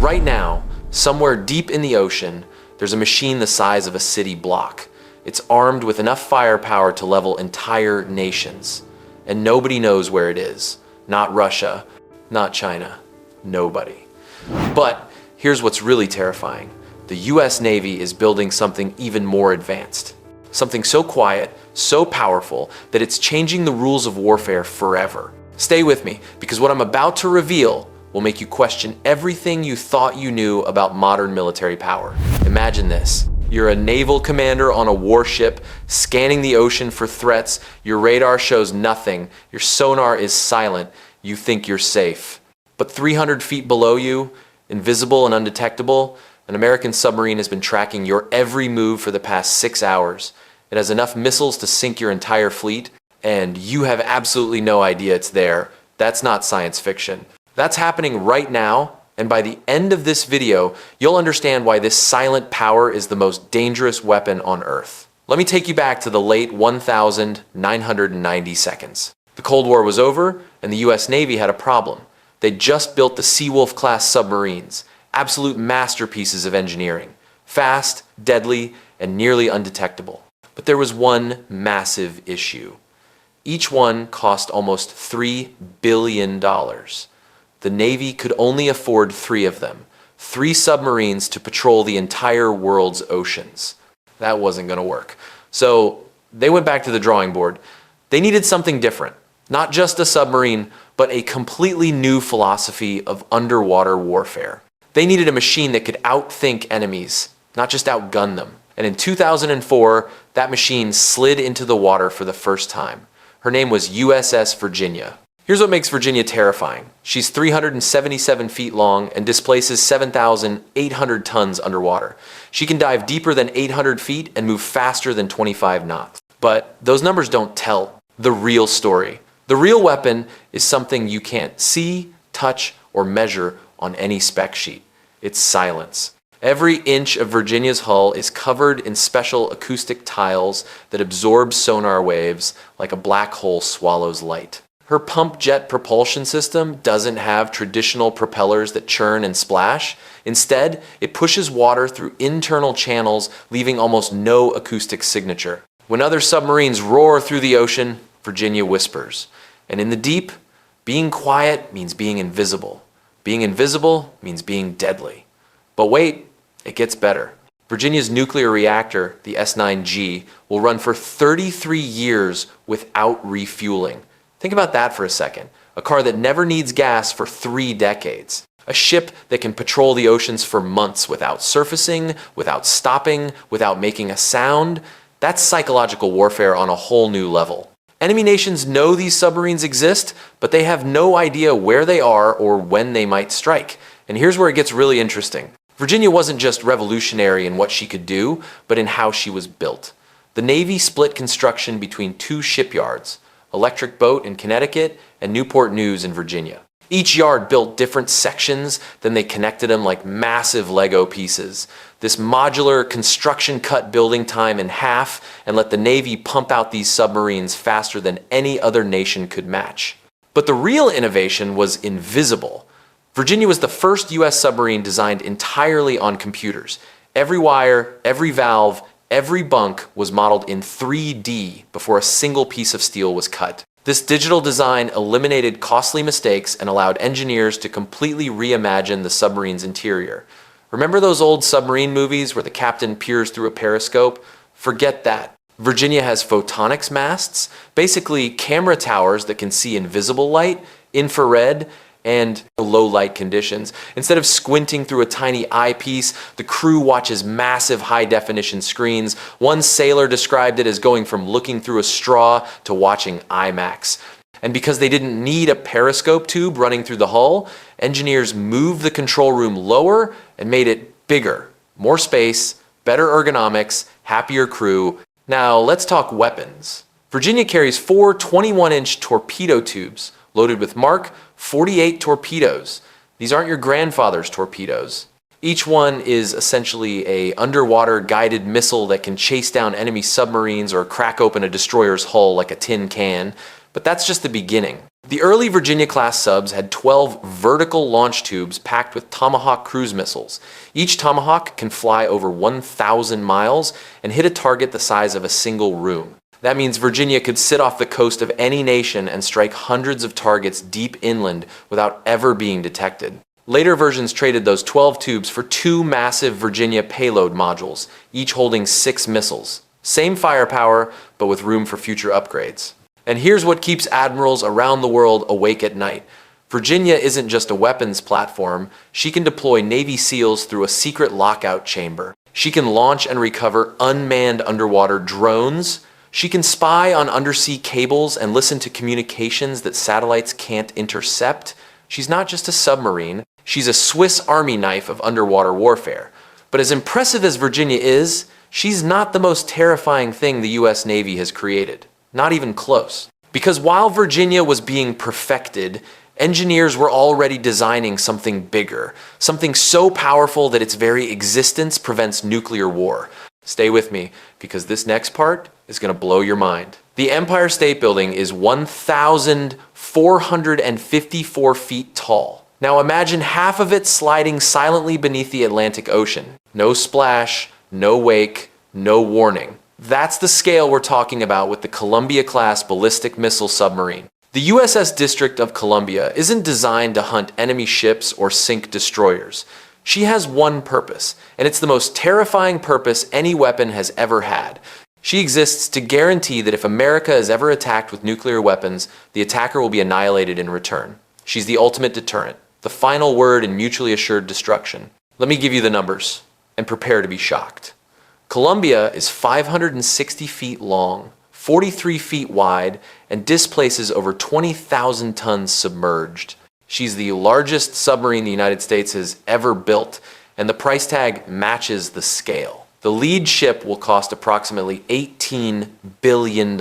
Right now, somewhere deep in the ocean, there's a machine the size of a city block. It's armed with enough firepower to level entire nations. And nobody knows where it is. Not Russia, not China, nobody. But here's what's really terrifying. The US Navy is building something even more advanced. Something so quiet, so powerful, that it's changing the rules of warfare forever. Stay with me, because what I'm about to reveal will make you question everything you thought you knew about modern military power. Imagine this. You're a naval commander on a warship, scanning the ocean for threats. Your radar shows nothing. Your sonar is silent. You think you're safe. But 300 feet below you, invisible and undetectable, an American submarine has been tracking your every move for the past 6 hours. It has enough missiles to sink your entire fleet, and you have absolutely no idea it's there. That's not science fiction. That's happening right now, and by the end of this video, you'll understand why this silent power is the most dangerous weapon on Earth. Let me take you back to the late 1990 seconds. The Cold War was over, and the US Navy had a problem. They'd just built the Seawolf-class submarines, absolute masterpieces of engineering. Fast, deadly, and nearly undetectable. But there was one massive issue. Each one cost almost $3 billion. The Navy could only afford 3 of them. 3 submarines to patrol the entire world's oceans. That wasn't going to work. So they went back to the drawing board. They needed something different. Not just a submarine, but a completely new philosophy of underwater warfare. They needed a machine that could outthink enemies, not just outgun them. And in 2004, that machine slid into the water for the first time. Her name was USS Virginia. Here's what makes Virginia terrifying. She's 377 feet long and displaces 7,800 tons underwater. She can dive deeper than 800 feet and move faster than 25 knots. But those numbers don't tell the real story. The real weapon is something you can't see, touch, or measure on any spec sheet. It's silence. Every inch of Virginia's hull is covered in special acoustic tiles that absorb sonar waves like a black hole swallows light. Her pump jet propulsion system doesn't have traditional propellers that churn and splash. Instead, it pushes water through internal channels, leaving almost no acoustic signature. When other submarines roar through the ocean, Virginia whispers. And in the deep, being quiet means being invisible. Being invisible means being deadly. But wait, it gets better. Virginia's nuclear reactor, the S9G, will run for 33 years without refueling. Think about that for a second. A car that never needs gas for 3 decades. A ship that can patrol the oceans for months without surfacing, without stopping, without making a sound. That's psychological warfare on a whole new level. Enemy nations know these submarines exist, but they have no idea where they are or when they might strike. And here's where it gets really interesting. Virginia wasn't just revolutionary in what she could do, but in how she was built. The Navy split construction between 2 shipyards, Electric Boat in Connecticut and Newport News in Virginia. Each yard built different sections, then they connected them like massive Lego pieces. This modular construction cut building time in half and let the Navy pump out these submarines faster than any other nation could match. But the real innovation was invisible. Virginia was the first US submarine designed entirely on computers. Every wire, every valve, every bunk was modeled in 3D before a single piece of steel was cut. This digital design eliminated costly mistakes and allowed engineers to completely reimagine the submarine's interior. Remember those old submarine movies where the captain peers through a periscope? Forget that. Virginia has photonics masts, basically camera towers that can see invisible light, infrared, and low light conditions. Instead of squinting through a tiny eyepiece, the crew watches massive high-definition screens. One sailor described it as going from looking through a straw to watching IMAX. And because they didn't need a periscope tube running through the hull, engineers moved the control room lower and made it bigger. More space, better ergonomics, happier crew. Now let's talk weapons. Virginia carries 4 21-inch torpedo tubes loaded with Mark 48 torpedoes. These aren't your grandfather's torpedoes. Each one is essentially an underwater guided missile that can chase down enemy submarines or crack open a destroyer's hull like a tin can. But that's just the beginning. The early Virginia-class subs had 12 vertical launch tubes packed with Tomahawk cruise missiles. Each Tomahawk can fly over 1,000 miles and hit a target the size of a single room. That means Virginia could sit off the coast of any nation and strike hundreds of targets deep inland without ever being detected. Later versions traded those 12 tubes for 2 massive Virginia payload modules, each holding 6 missiles. Same firepower, but with room for future upgrades. And here's what keeps admirals around the world awake at night. Virginia isn't just a weapons platform. She can deploy Navy SEALs through a secret lockout chamber. She can launch and recover unmanned underwater drones. She can spy on undersea cables and listen to communications that satellites can't intercept. She's not just a submarine. She's a Swiss Army knife of underwater warfare. But as impressive as Virginia is, she's not the most terrifying thing the US Navy has created. Not even close. Because while Virginia was being perfected, engineers were already designing something bigger, something so powerful that its very existence prevents nuclear war. Stay with me, because this next part is going to blow your mind. The Empire State Building is 1,454 feet tall. Now imagine half of it sliding silently beneath the Atlantic Ocean. No splash, no wake, no warning. That's the scale we're talking about with the Columbia-class ballistic missile submarine. The USS District of Columbia isn't designed to hunt enemy ships or sink destroyers. She has one purpose, and it's the most terrifying purpose any weapon has ever had. She exists to guarantee that if America is ever attacked with nuclear weapons, the attacker will be annihilated in return. She's the ultimate deterrent, the final word in mutually assured destruction. Let me give you the numbers, and prepare to be shocked. Columbia is 560 feet long, 43 feet wide, and displaces over 20,000 tons submerged. She's the largest submarine the United States has ever built, and the price tag matches the scale. The lead ship will cost approximately $18 billion.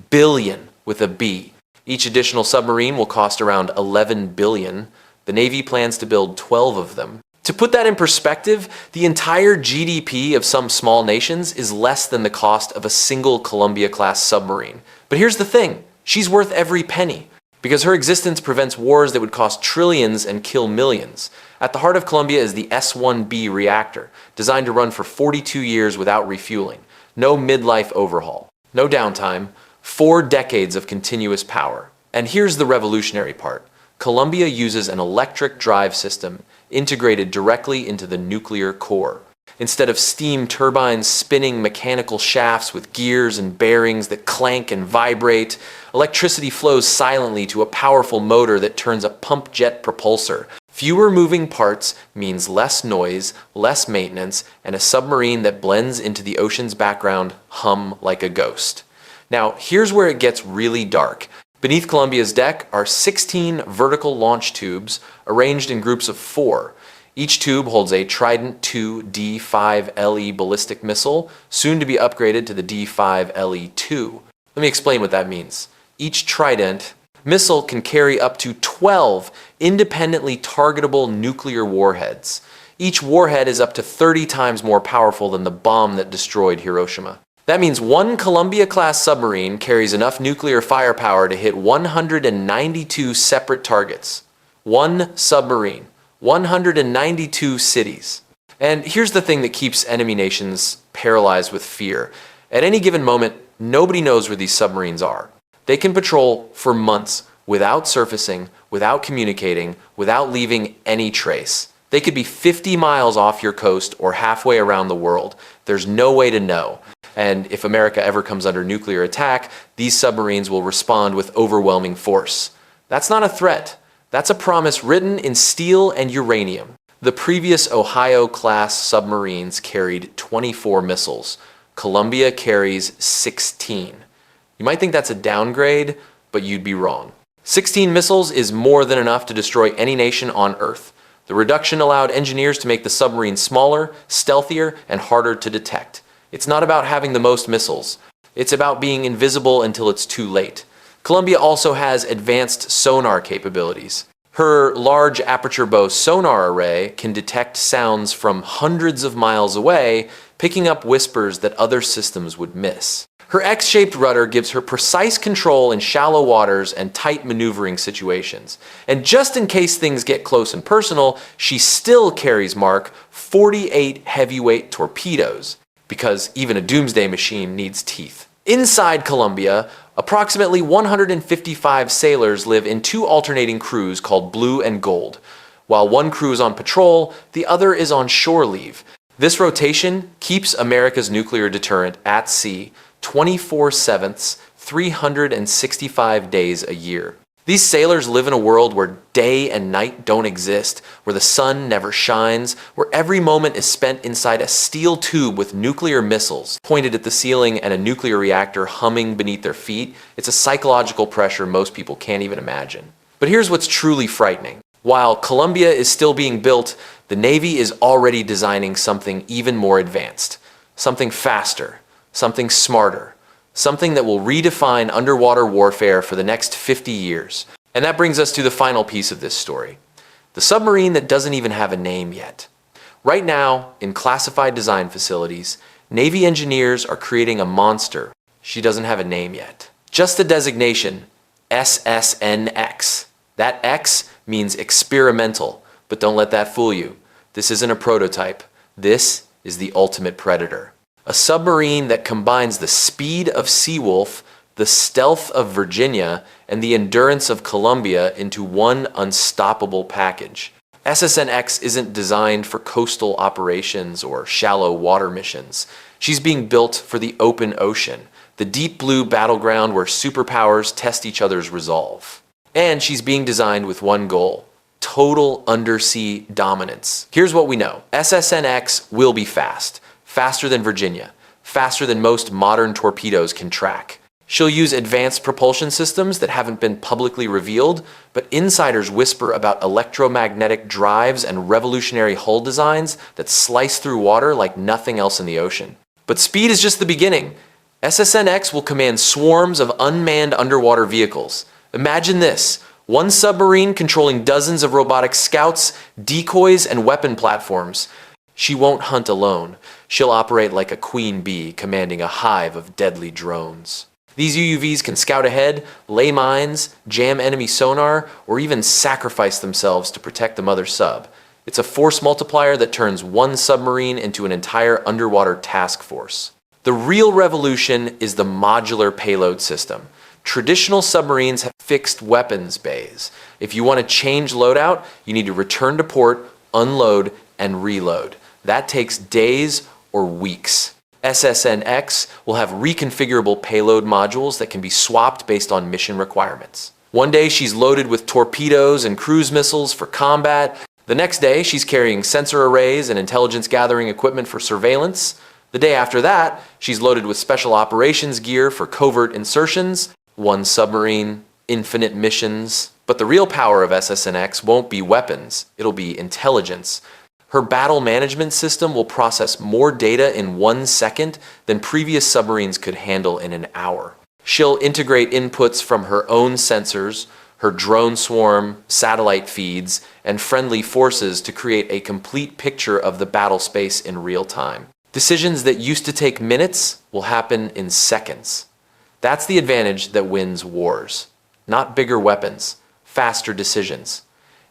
Billion with a B. Each additional submarine will cost around $11 billion. The Navy plans to build 12 of them. To put that in perspective, the entire GDP of some small nations is less than the cost of a single Columbia-class submarine. But here's the thing, she's worth every penny, because her existence prevents wars that would cost trillions and kill millions. At the heart of Columbia is the S-1B reactor, designed to run for 42 years without refueling. No midlife overhaul, no downtime, 4 decades of continuous power. And here's the revolutionary part. Columbia uses an electric drive system integrated directly into the nuclear core. Instead of steam turbines spinning mechanical shafts with gears and bearings that clank and vibrate, electricity flows silently to a powerful motor that turns a pump jet propulsor. Fewer moving parts means less noise, less maintenance, and a submarine that blends into the ocean's background hum like a ghost. Now, here's where it gets really dark. Beneath Columbia's deck are 16 vertical launch tubes arranged in groups of 4. Each tube holds a Trident II D5LE ballistic missile, soon to be upgraded to the D5LE2. Let me explain what that means. Each Trident missile can carry up to 12 independently targetable nuclear warheads. Each warhead is up to 30 times more powerful than the bomb that destroyed Hiroshima. That means one Columbia-class submarine carries enough nuclear firepower to hit 192 separate targets. One submarine, 192 cities. And here's the thing that keeps enemy nations paralyzed with fear. At any given moment, nobody knows where these submarines are. They can patrol for months without surfacing, without communicating, without leaving any trace. They could be 50 miles off your coast or halfway around the world. There's no way to know. And if America ever comes under nuclear attack, these submarines will respond with overwhelming force. That's not a threat. That's a promise written in steel and uranium. The previous Ohio-class submarines carried 24 missiles. Columbia carries 16. You might think that's a downgrade, but you'd be wrong. 16 missiles is more than enough to destroy any nation on Earth. The reduction allowed engineers to make the submarine smaller, stealthier, and harder to detect. It's not about having the most missiles. It's about being invisible until it's too late. Columbia also has advanced sonar capabilities. Her large aperture bow sonar array can detect sounds from hundreds of miles away, picking up whispers that other systems would miss. Her X-shaped rudder gives her precise control in shallow waters and tight maneuvering situations. And just in case things get close and personal, she still carries Mark 48 heavyweight torpedoes, because even a doomsday machine needs teeth. Inside Colombia, approximately 155 sailors live in two alternating crews called Blue and Gold. While one crew is on patrol, the other is on shore leave. This rotation keeps America's nuclear deterrent at sea 24/7, 365 days a year. These sailors live in a world where day and night don't exist, where the sun never shines, where every moment is spent inside a steel tube with nuclear missiles pointed at the ceiling and a nuclear reactor humming beneath their feet. It's a psychological pressure most people can't even imagine. But here's what's truly frightening. While Colombia is still being built, the Navy is already designing something even more advanced, something faster, something smarter, something that will redefine underwater warfare for the next 50 years. And that brings us to the final piece of this story. The submarine that doesn't even have a name yet. Right now, in classified design facilities, Navy engineers are creating a monster. She doesn't have a name yet. Just the designation, SSNX. That X means experimental, but don't let that fool you. This isn't a prototype. This is the ultimate predator. A submarine that combines the speed of Seawolf, the stealth of Virginia, and the endurance of Colombia into one unstoppable package. SSNX isn't designed for coastal operations or shallow water missions. She's being built for the open ocean, the deep blue battleground where superpowers test each other's resolve. And she's being designed with one goal: total undersea dominance. Here's what we know. SSNX will be fast. Faster than Virginia. Faster than most modern torpedoes can track. She'll use advanced propulsion systems that haven't been publicly revealed, but insiders whisper about electromagnetic drives and revolutionary hull designs that slice through water like nothing else in the ocean. But speed is just the beginning. SSNX will command swarms of unmanned underwater vehicles. Imagine this: one submarine controlling dozens of robotic scouts, decoys, and weapon platforms. She won't hunt alone. She'll operate like a queen bee, commanding a hive of deadly drones. These UUVs can scout ahead, lay mines, jam enemy sonar, or even sacrifice themselves to protect the mother sub. It's a force multiplier that turns one submarine into an entire underwater task force. The real revolution is the modular payload system. Traditional submarines have fixed weapons bays. If you want to change loadout, you need to return to port, unload, and reload. That takes days or weeks. SSNX will have reconfigurable payload modules that can be swapped based on mission requirements. One day she's loaded with torpedoes and cruise missiles for combat. The next day she's carrying sensor arrays and intelligence gathering equipment for surveillance. The day after that, she's loaded with special operations gear for covert insertions. One submarine, infinite missions. But the real power of SSNX won't be weapons, it'll be intelligence. Her battle management system will process more data in 1 second than previous submarines could handle in an hour. She'll integrate inputs from her own sensors, her drone swarm, satellite feeds, and friendly forces to create a complete picture of the battle space in real time. Decisions that used to take minutes will happen in seconds. That's the advantage that wins wars. Not bigger weapons, faster decisions.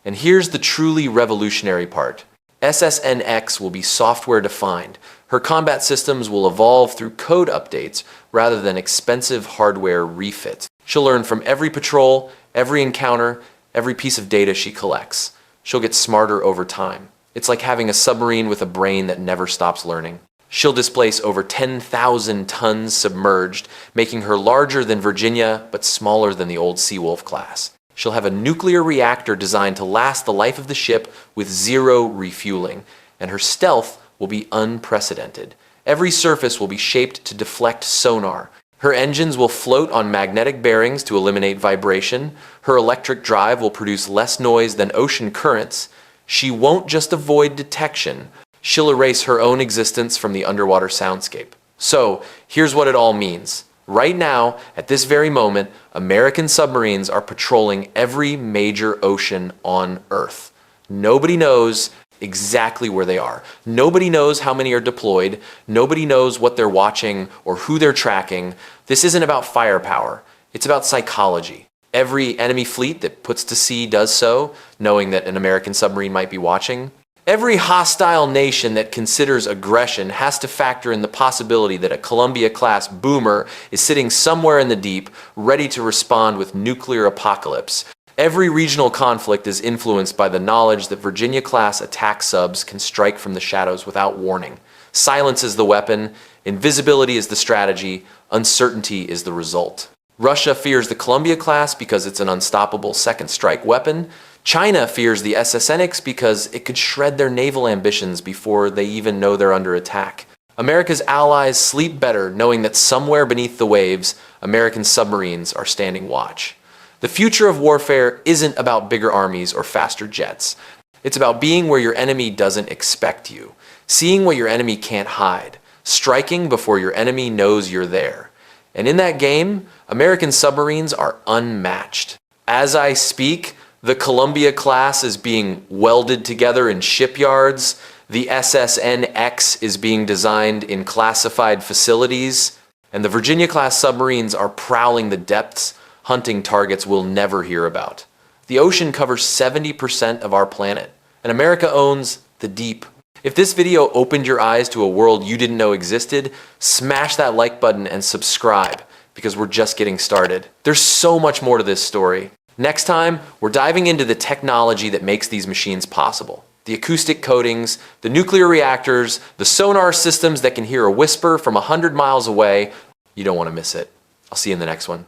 And here's the truly revolutionary part. SSNX will be software defined. Her combat systems will evolve through code updates rather than expensive hardware refits. She'll learn from every patrol, every encounter, every piece of data she collects. She'll get smarter over time. It's like having a submarine with a brain that never stops learning. She'll displace over 10,000 tons submerged, making her larger than Virginia but smaller than the old Seawolf class. She'll have a nuclear reactor designed to last the life of the ship with zero refueling, and her stealth will be unprecedented. Every surface will be shaped to deflect sonar. Her engines will float on magnetic bearings to eliminate vibration. Her electric drive will produce less noise than ocean currents. She won't just avoid detection. She'll erase her own existence from the underwater soundscape. So, here's what it all means. Right now, at this very moment, American submarines are patrolling every major ocean on Earth. Nobody knows, exactly where they are. Nobody knows how many are deployed. Nobody knows what they're watching or who they're tracking. This isn't about firepower. It's about psychology. Every enemy fleet that puts to sea does so, knowing that an American submarine might be watching. Every hostile nation that considers aggression has to factor in the possibility that a Columbia-class boomer is sitting somewhere in the deep, ready to respond with nuclear apocalypse. Every regional conflict is influenced by the knowledge that Virginia-class attack subs can strike from the shadows without warning. Silence is the weapon, invisibility is the strategy, uncertainty is the result. Russia fears the Columbia-class because it's an unstoppable second strike weapon. China fears the SSNX because it could shred their naval ambitions before they even know they're under attack. America's allies sleep better knowing that somewhere beneath the waves, American submarines are standing watch. The future of warfare isn't about bigger armies or faster jets. It's about being where your enemy doesn't expect you, seeing what your enemy can't hide, striking before your enemy knows you're there. And in that game, American submarines are unmatched. As I speak, the Columbia class is being welded together in shipyards. The SSNX is being designed in classified facilities. And the Virginia-class submarines are prowling the depths, hunting targets we'll never hear about. The ocean covers 70% of our planet, and America owns the deep. If this video opened your eyes to a world you didn't know existed, smash that like button and subscribe, because we're just getting started. There's so much more to this story. Next time, we're diving into the technology that makes these machines possible. The acoustic coatings, the nuclear reactors, the sonar systems that can hear a whisper from 100 miles away. You don't want to miss it. I'll see you in the next one.